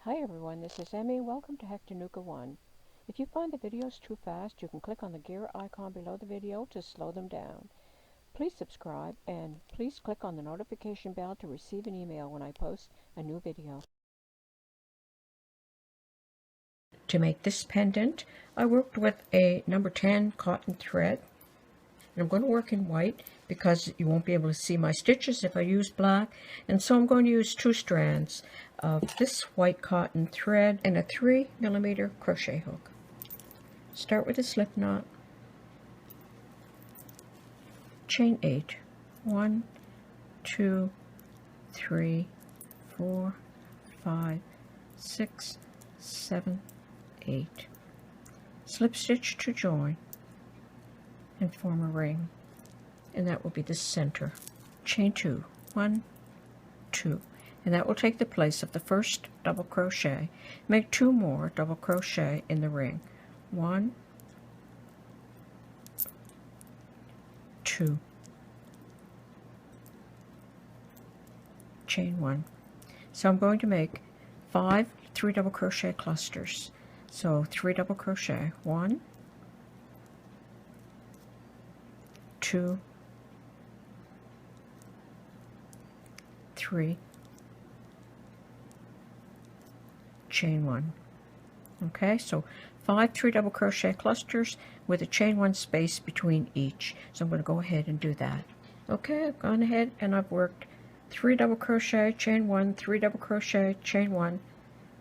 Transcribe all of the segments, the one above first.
Hi everyone, this is Emmy. Welcome to HECTANOOGA 1. If you find the videos too fast, you can click on the gear icon below the video to slow them down. Please subscribe and please click on the notification bell to receive an email when I post a new video. To make this pendant, I worked with a number 10 cotton thread. And I'm going to work in white because you won't be able to see my stitches if I use black. And so I'm going to use 2 strands of this white cotton thread and a 3mm crochet hook. Start with a slip knot. Chain 8. 1, 2, 3, 4, 5, 6, 7, 8. Slip stitch to join and form a ring, and that will be the center. Chain 2, 1, 2, and that will take the place of the first double crochet. Make 2 more double crochet in the ring. 1, 2, chain 1. So I'm going to make 5 3 double crochet clusters. So 3 double crochet, 1, 2, 3, chain 1. Okay, so 5 3 double crochet clusters with a chain 1 space between each. So I'm going to go ahead and do that. Okay, I've gone ahead and I've worked 3 double crochet, chain 1, 3 double crochet, chain 1,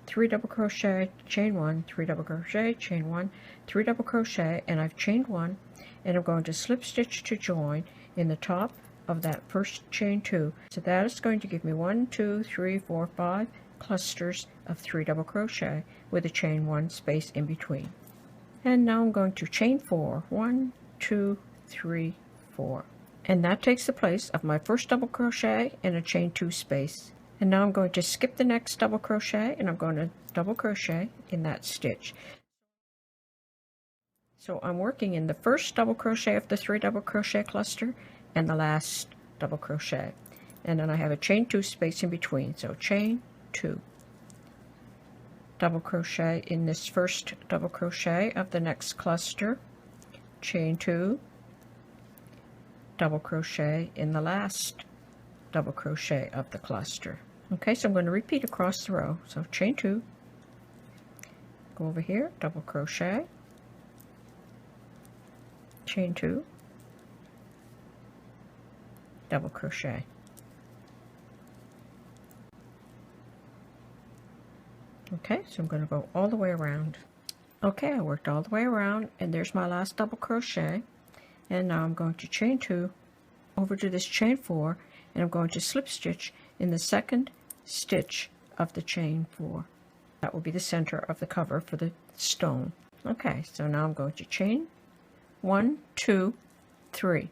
3 double crochet, chain 1, 3 double crochet, chain 1, 3 double crochet, and I've chained 1, and I'm going to slip stitch to join in the top of that first chain 2. So that is going to give me 1, 2, 3, 4, 5 clusters of 3 double crochet with a chain 1 space in between. And now I'm going to chain 4. 1, 2, 3, 4. And that takes the place of my first double crochet and a chain 2 space. And now I'm going to skip the next double crochet and I'm going to double crochet in that stitch. So I'm working in the first double crochet of the 3 double crochet cluster and the last double crochet. And then I have a chain 2 space in between. So chain 2. Double crochet in this first double crochet of the next cluster. Chain 2. Double crochet in the last double crochet of the cluster. Okay, so I'm going to repeat across the row. So chain 2. Go over here, double crochet. Chain 2, double crochet. Okay, so I'm going to go all the way around. Okay, I worked all the way around and there's my last double crochet, and now I'm going to chain 2 over to this chain 4, and I'm going to slip stitch in the second stitch of the chain 4. That will be the center of the cover for the stone. Okay, so now I'm going to chain 1, 2, 3,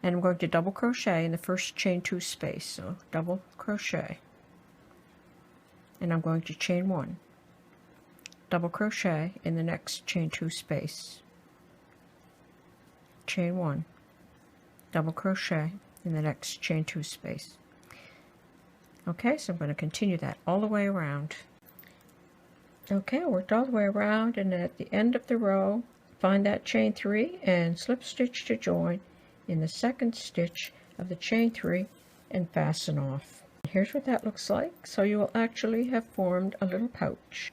and I'm going to double crochet in the first chain 2 space. So double crochet, and I'm going to chain 1, double crochet in the next chain 2 space, chain 1, double crochet in the next chain 2 space. Okay, so I'm going to continue that all the way around. Okay, I worked all the way around, and at the end of the row, find that chain 3 and slip stitch to join in the second stitch of the chain 3 and fasten off. Here's what that looks like. So you will actually have formed a little pouch,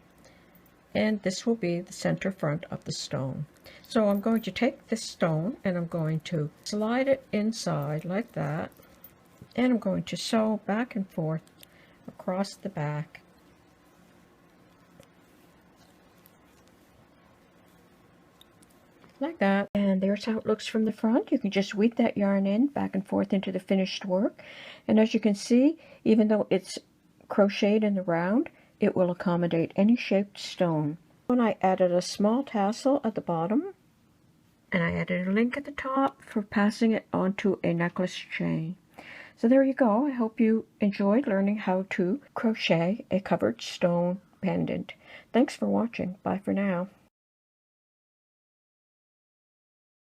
and this will be the center front of the stone. So I'm going to take this stone and I'm going to slide it inside like that, and I'm going to sew back and forth across the back. Like that, and there's how it looks from the front. You can just weave that yarn in back and forth into the finished work, and as you can see, even though it's crocheted in the round, it will accommodate any shaped stone. And I added a small tassel at the bottom, and I added a link at the top for passing it onto a necklace chain. So there you go. I hope you enjoyed learning how to crochet a covered stone pendant. Thanks for watching. Bye for now.